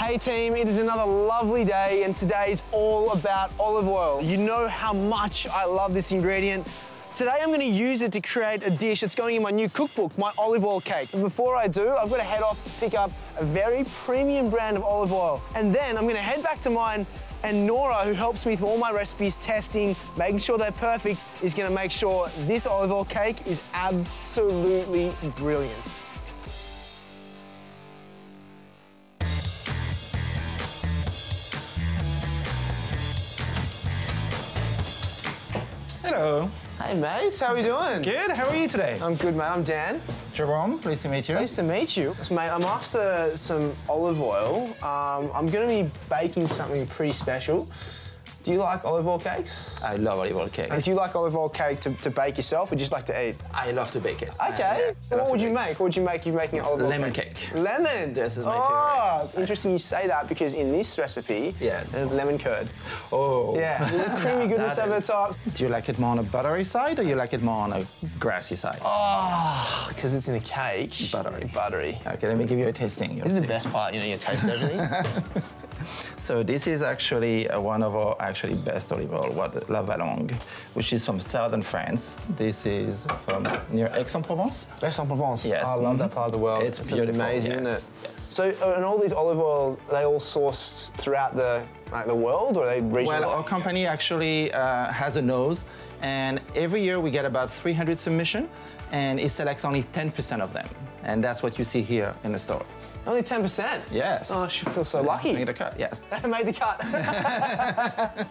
Hey team, it is another lovely day and today is all about olive oil. You know how much I love this ingredient. Today I'm going to use it to create a dish that's going in my new cookbook, my olive oil cake. But before I do, I've got to head off to pick up a very premium brand of olive oil. And then I'm going to head back to mine, and Nora, who helps me with all my recipes, testing, making sure they're perfect, is going to make sure this olive oil cake is absolutely brilliant. Hello. Hey mates, how are we doing? Good, how are you today? I'm good, mate. I'm Dan. Jerome, pleased to meet you. Nice to meet you. So, mate, I'm after some olive oil. I'm going to be baking something pretty special. Do you like olive oil cakes? I love olive oil cake. And do you like olive oil cake to bake yourself or just like to eat? I love to bake it. Okay. Yeah, what would you make? What would you make? You're making an olive oil lemon cake. Lemon. This is my favorite. Interesting you say that because in this recipe, yes, there's lemon curd. Oh. Yeah, creamy goodness over the top. Do you like it more on a buttery side or you like it more on a grassy side? Oh, because it's in a cake. Buttery. Buttery. Okay, let me give you a tasting. This is the best part, you know, you taste everything. So this is actually one of our best olive oil, La Valonge, which is from southern France. This is from near Aix-en-Provence. Aix-en-Provence. Yes. I love that part of the world. It's beautiful. Amazing, yes. isn't it? Yes. So, and all these olive oil, are they all sourced throughout the world, or are they regional? Well, our company actually has a nose, and every year we get about 300 submissions, and it selects only 10% of them, and that's what you see here in the store. Only 10%? Yes. Oh, I should feel so lucky. Made the cut, yes. I made the cut.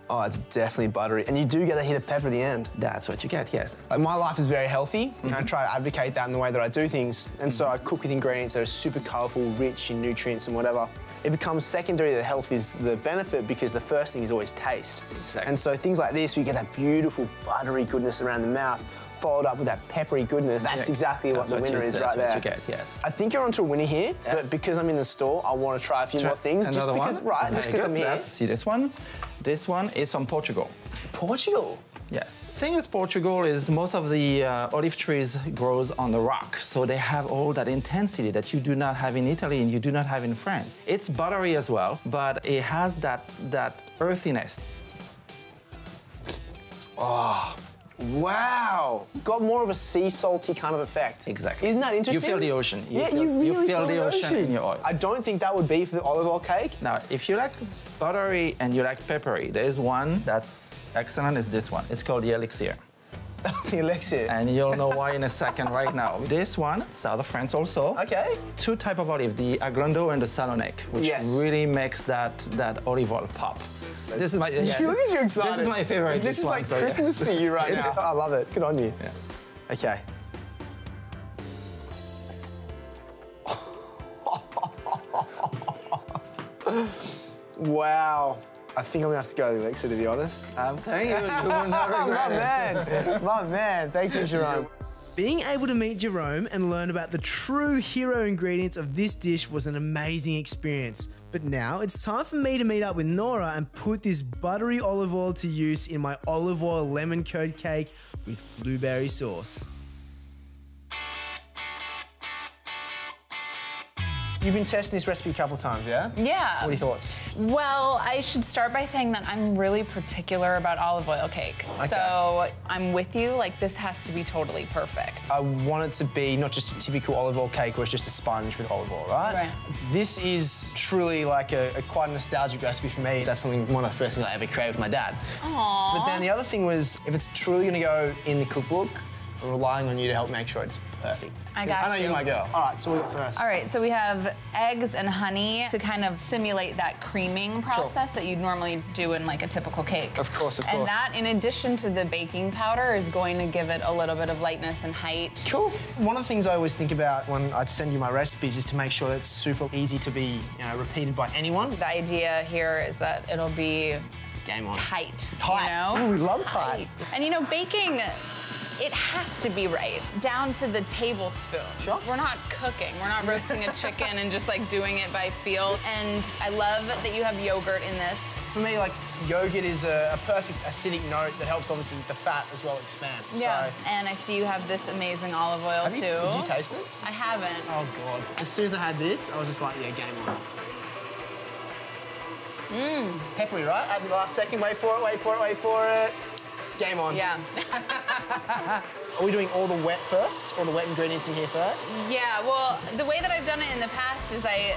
Oh, it's definitely buttery. And you do get a hit of pepper at the end. That's what you get, yes. My life is very healthy, and I try to advocate that in the way that I do things. And so I cook with ingredients that are super colourful, rich in nutrients and whatever. It becomes secondary that health is the benefit because the first thing is always taste. Exactly. And so things like this, we get that beautiful buttery goodness around the mouth, followed up with that peppery goodness. That's exactly what the winner is right there. That's what you get, yes. I think you're onto a winner here, yes. But because I'm in the store, I want to try a few more things. Another just because, one? right, just because I'm here. See this one? This one is from Portugal. Portugal? Yes. The thing with Portugal is most of the olive trees grows on the rock, so they have all that intensity that you do not have in Italy and you do not have in France. It's buttery as well, but it has that earthiness. Oh. Wow! Got more of a sea salty kind of effect. Exactly. Isn't that interesting? You feel the ocean. You really feel the ocean in your oil. I don't think that would be for the olive oil cake. Now, if you like buttery and you like peppery, there's one that's excellent, is this one. It's called the elixir. The elixir. And you'll know why in a second right now. This one, south of France also. Okay. Two types of olive, the Aglando and the Salonnec, which really makes that olive oil pop. This is my, look at you excited. This is my favorite. This is like Christmas for you right now. I love it. Good on you. Yeah. Okay. Wow. I think I'm gonna have to go to the elixir, to be honest. I'm telling you, you will not regret it. My man. Thank you, Jerome. Being able to meet Jerome and learn about the true hero ingredients of this dish was an amazing experience. But now it's time for me to meet up with Nora and put this buttery olive oil to use in my olive oil lemon curd cake with blueberry sauce. You've been testing this recipe a couple of times, yeah? Yeah. What are your thoughts? Well, I should start by saying that I'm really particular about olive oil cake. Okay. So I'm with you, like this has to be totally perfect. I want it to be not just a typical olive oil cake where it's just a sponge with olive oil, right? Right. This is truly like a quite a nostalgic recipe for me. That's one of the first things I ever created with my dad. Aww. But then the other thing was, if it's truly gonna go in the cookbook, I'm relying on you to help make sure it's perfect. I got I know you. you're my girl. All right, so what do we got first? All right, so we have eggs and honey to kind of simulate that creaming process that you'd normally do in like a typical cake. Of course, of course. And that, in addition to the baking powder, is going to give it a little bit of lightness and height. Cool. One of the things I always think about when I send you my recipes is to make sure it's super easy to be repeated by anyone. The idea here is that it'll be Game on. tight. Tight. You know? Ooh, we love tight. And you know, baking, it has to be right, down to the tablespoon. Sure. We're not cooking. We're not roasting a chicken and just like doing it by feel. And I love that you have yogurt in this For me, like, yogurt is a perfect acidic note that helps, obviously, the fat as well expand. Yeah, So, and I see you have this amazing olive oil, too. did you taste it? I haven't. Oh, God. As soon as I had this, I was just like, yeah, game on. Peppery, right? At the last second, wait for it, wait for it, wait for it. Game on. Yeah. Are we doing all the wet first? All the wet ingredients in here first? Yeah, well, the way that I've done it in the past is I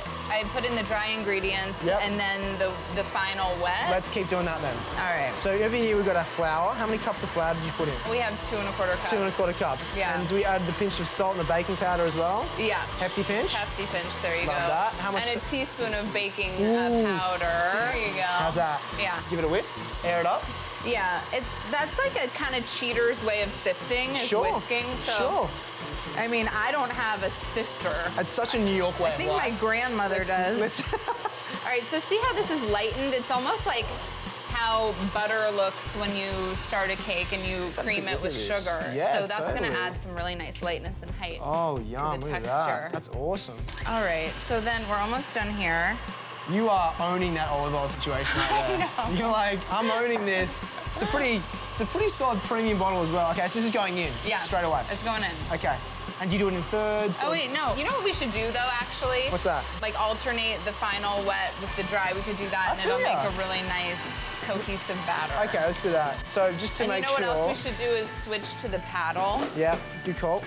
put in the dry ingredients and then the final wet. Let's keep doing that then. All right. So over here we've got our flour. How many cups of flour did you put in? We have 2 1/4 cups. 2 1/4 cups. Yeah. And do we add the pinch of salt and the baking powder as well? Yeah. Hefty pinch? Hefty pinch, there you Love go. that. How much? And a teaspoon of baking powder. There you go. How's that? Yeah. Give it a whisk, air it up. Yeah, that's like a kind of cheater's way of sifting, is whisking. So, Sure. I mean, I don't have a sifter. It's such a New York way I think my grandmother does. All right, so see how this is lightened? It's almost like how butter looks when you start a cake and you cream it with sugar. Yeah, so that's gonna add some really nice lightness and height Oh, yum, to the look at texture. that. That's awesome. All right, so then we're almost done here. You are owning that olive oil situation right there. I know. You're like, I'm owning this. It's a pretty solid premium bottle as well. Okay, so this is going in straight away. It's going in. Okay, and you do it in thirds? Oh wait, no. You know what we should do though, actually? What's that? Like alternate the final wet with the dry. We could do that and it'll make a really nice cohesive batter. Okay, let's do that. So just to make sure. And you know what else we should do is switch to the paddle. Yeah, good call.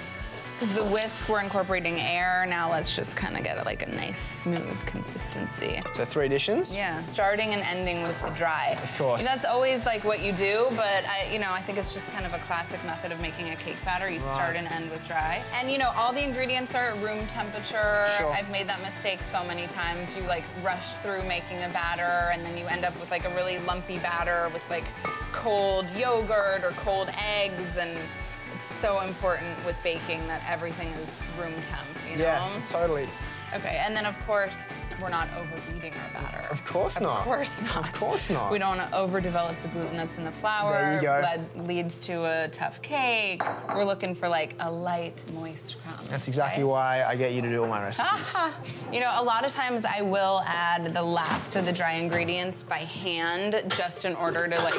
Because the whisk, we're incorporating air. Now let's just kind of get like a nice smooth consistency. So 3 additions? Yeah, starting and ending with the dry. Of course. That's always like what you do, but I think it's just kind of a classic method of making a cake batter. You start and end with dry. And you know, all the ingredients are at room temperature. Sure. I've made that mistake so many times. You like rush through making a batter and then you end up with like a really lumpy batter with like cold yogurt or cold eggs, and it's so important with baking that everything is room temp, you know? Yeah, totally. Okay, and then of course, we're not overbeating our batter. Of course not. Of course not. Of course not. We don't want to overdevelop the gluten that's in the flour. There you go. That leads to a tough cake. We're looking for like a light, moist crumb. That's exactly why I get you to do all my recipes. You know, a lot of times I will add the last of the dry ingredients by hand just in order to like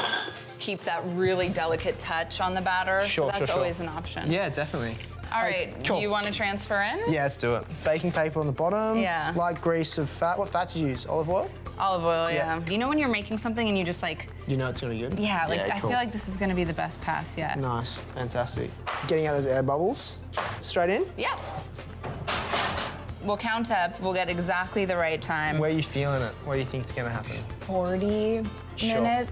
keep that really delicate touch on the batter. Sure, so that's always an option. Yeah, definitely. All right, cool. do you want to transfer in? Yeah, let's do it. Baking paper on the bottom. Yeah. Light grease of fat. What fat did you use? Olive oil? Olive oil, yeah. You know when you're making something and you just like... You know it's gonna be good? Yeah, like I cool. feel like this is gonna be the best pass yet. Nice, fantastic. Getting out those air bubbles. Straight in? Yeah. We'll count up, we'll get exactly the right time. Where are you feeling it? Where do you think it's gonna happen? 40 minutes.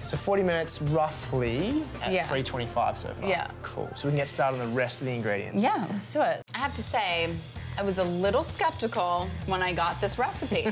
So 40 minutes roughly at Yeah. 325 so far. Yeah. Cool. So we can get started on the rest of the ingredients. Yeah, let's do it. I have to say, I was a little skeptical when I got this recipe.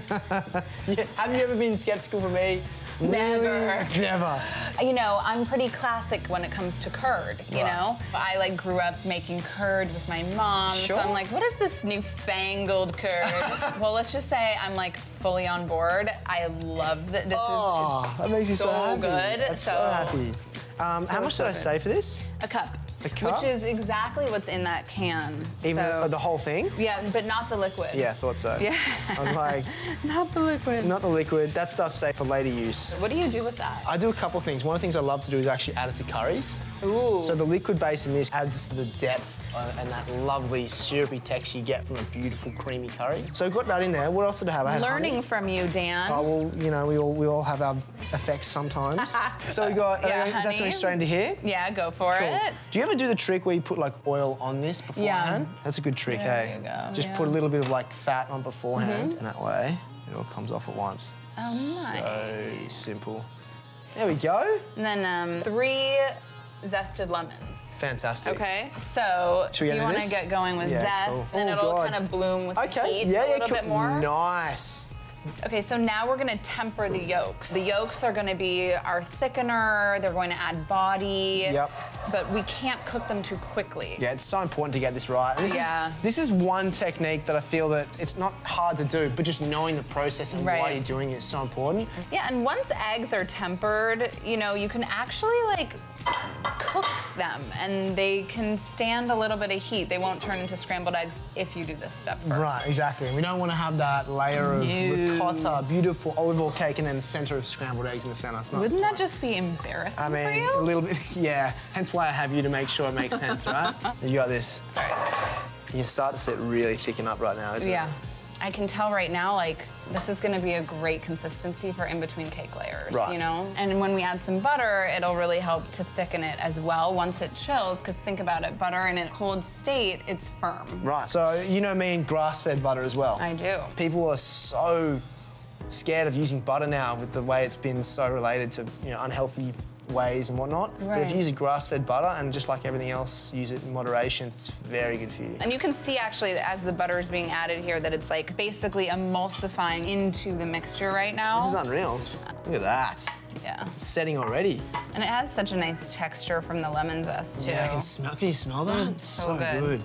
Yeah. Have you ever been skeptical for me? Never. Really? Never. You know, I'm pretty classic when it comes to curd, you know? I like grew up making curd with my mom, so I'm like, what is this newfangled curd? Well, let's just say I'm like fully on board. I love that. This is that makes you so happy. good. That's so happy. How much did I say for this? A cup. A cup? Which is exactly what's in that can. Even so, the whole thing? Yeah, but not the liquid. Yeah, I thought so. Yeah. I was like, not the liquid. not the liquid. That stuff's safe for later use. What do you do with that? I do a couple of things. One of the things I love to do is actually add it to curries. Ooh. So the liquid base in this adds to the depth and that lovely syrupy texture you get from a beautiful creamy curry. So I've got that in there. What else did I have? I had Learning honey. from you, Dan. Oh, well, you know, we all have our effects sometimes. So we got, is that something straight into here? Yeah, go for it. Do you ever do the trick where you put like oil on this beforehand? Yeah. That's a good trick, There you go, Just put a little bit of like fat on beforehand, and that way it all comes off at once. Oh, nice. So simple. There we go. And then 3 zested lemons. Fantastic. Okay, so you want to get going with zest, cool. and it'll kind of bloom with the heat a little bit more. Nice. Okay, so now we're gonna temper the yolks. The yolks are gonna be our thickener, they're going to add body. Yep. But we can't cook them too quickly. Yeah, it's so important to get this right. And this is one technique that I feel that it's not hard to do, but just knowing the process and why you're doing it is so important. Yeah, and once eggs are tempered, you know, you can actually like cook them and they can stand a little bit of heat. They won't turn into scrambled eggs if you do this step first. Right, exactly. We don't want to have that layer of ricotta, beautiful olive oil cake, and then center of scrambled eggs in the center. It's not Wouldn't that just be embarrassing I mean, for you? a little bit, yeah. Hence why I have you to make sure it makes sense, right? You got this. All right. You can start to see it really thicken up right now, isn't it? Yeah. I can tell right now, like, this is gonna be a great consistency for in-between cake layers, Right. you know? And when we add some butter, it'll really help to thicken it as well once it chills, because think about it, butter in a cold state, it's firm. Right. So, you know me and grass-fed butter as well. I do. People are so scared of using butter now with the way it's been so related to, you know, unhealthy ways and whatnot. But if you use a grass-fed butter and just like everything else, use it in moderation, it's very good for you. And you can see actually that as the butter is being added here that it's like basically emulsifying into the mixture right now. This is unreal. Look at that. Yeah. It's setting already. And it has such a nice texture from the lemon zest too. Yeah, I can smell. Can you smell that? It's so good.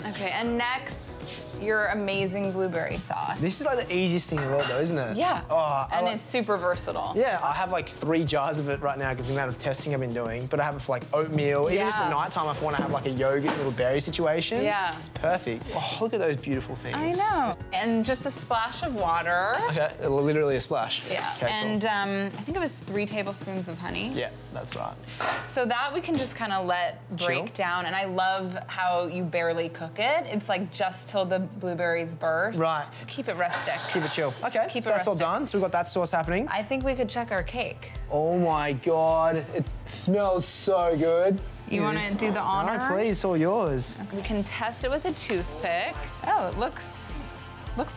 Okay, and next, your amazing blueberry sauce. This is like the easiest thing in the world though, isn't it? Yeah, Oh, and it's super versatile. Yeah, I have like 3 jars of it right now because the amount of testing I've been doing, but I have it for like oatmeal. Even just at night time, if I want to have like a yogurt little berry situation. Yeah. It's perfect. Oh, look at those beautiful things. I know. And just a splash of water. Okay, literally a splash. Yeah, Okay, and cool. I think it was 3 tablespoons of honey. Yeah, that's right. So that we can just kind of let break Chill. down, and I love how you barely cook it. It's like just till the blueberries burst. Right. Keep it rustic. Keep it chill. Okay, Keep so it that's all rustic. done. So we've got that sauce happening. I think we could check our cake. Oh my God, it smells so good. You want to do the honors? No, please, it's all yours. We can test it with a toothpick. Oh, it looks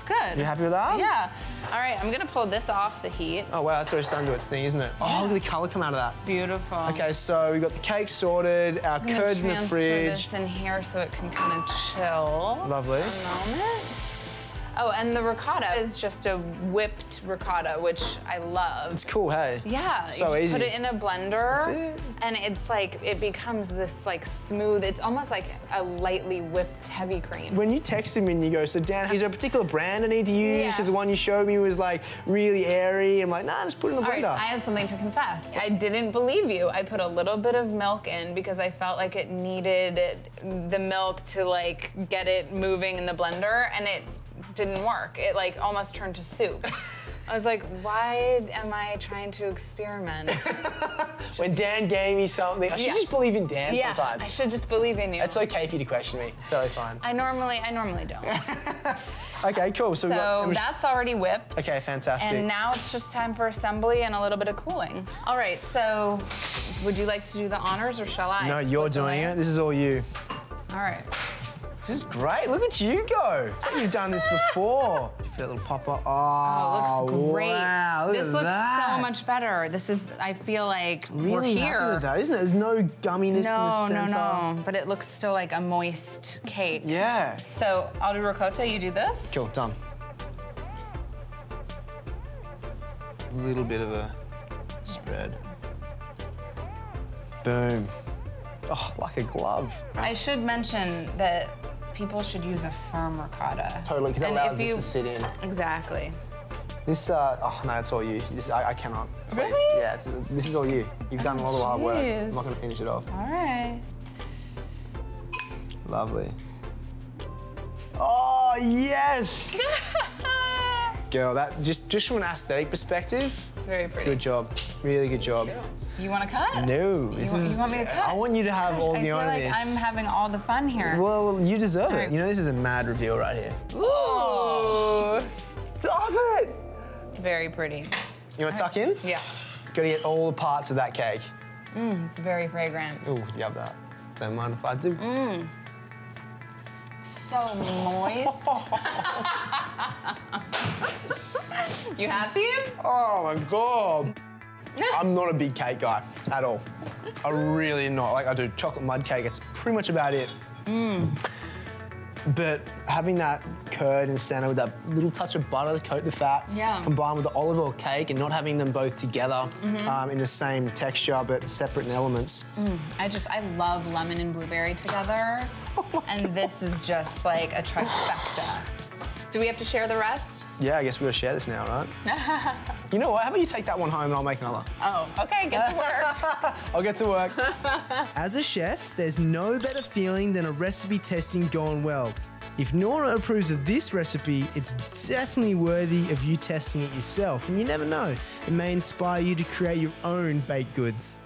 good. You happy with that? Yeah. All right, I'm gonna pull this off the heat. Oh wow, that's already starting to do its thing, isn't it? Oh, look at the colour come out of that. Beautiful. Okay, so we've got the cake sorted, our I'm gonna curds in the transfer fridge. this in here so it can kind of chill. Lovely. For a moment. Oh, and the ricotta is just a whipped ricotta, which I love. It's cool, hey? Yeah, So you just easy. put it in a blender, That's it. and it's like, it becomes this like smooth, it's almost like a lightly whipped heavy cream. When you texted me and you go, so Dan, is there a particular brand I need to use? Yeah. Because the one you showed me was like really airy. I'm like, nah, just put it in the All right, blender. I have something to confess. I didn't believe you. I put a little bit of milk in because I felt like it needed the milk to like get it moving in the blender, and it didn't work. It like almost turned to soup. I was like, why am I trying to experiment? When Dan gave me something, I should Yeah. just believe in Dan Yeah, sometimes. I should just believe in you. It's okay for you to question me. It's totally fine. I normally don't. Okay, cool. So, we So got. that's already whipped. Okay, fantastic. And now it's just time for assembly and a little bit of cooling. All right, so would you like to do the honors or shall I? No, you're split the doing layer? it. This is all you. All right. This is great. Look at you go. It's like you've done this before. You feel a little pop-up. Oh, it looks great. Wow, look this at looks that. so much better. This is, I feel like Really we're happy here. with that, isn't it? There's no gumminess in the No, center. no. But it looks still like a moist cake. Yeah. So I'll do ricotta, you do this. Cool, done. A little bit of a spread. Boom. Oh, like a glove. I should mention that people should use a firm ricotta. Totally, because that And allows if this you- to sit in. Exactly. This, oh no, it's all you. This, I cannot. Please. Really? Yeah, this is all you. You've done all the hard work. jeez. I'm not gonna finish it off. All right. Lovely. Oh, yes! Girl, that, just from an aesthetic perspective, It's very pretty. good job. Really good job. You want to cut? No, this you, is. You want me to cut? I want you to have Gosh, all I the feel honor of like this. I'm having all the fun here. Well, you deserve All it. right. You know, this is a mad reveal right here. Ooh. Stop it! Very pretty. You want to tuck in? Yeah. Gotta get all the parts of that cake. It's very fragrant. Ooh, you have that. Don't mind if I do. So moist. You happy? Oh my God. I'm not a big cake guy at all. I really am not. Like, I do chocolate mud cake, it's pretty much about it. But having that curd in the center with that little touch of butter to coat the fat, Yeah. combined with the olive oil cake and not having them both together in the same texture but separate in elements. I love lemon and blueberry together. And this is just like a trifecta. Do we have to share the rest? Yeah, I guess we're gonna share this now, right? You know what? How about you take that one home and I'll make another? Oh, okay, get to work. I'll get to work. As a chef, there's no better feeling than a recipe testing gone well. If Nora approves of this recipe, it's definitely worthy of you testing it yourself, and you never know, it may inspire you to create your own baked goods.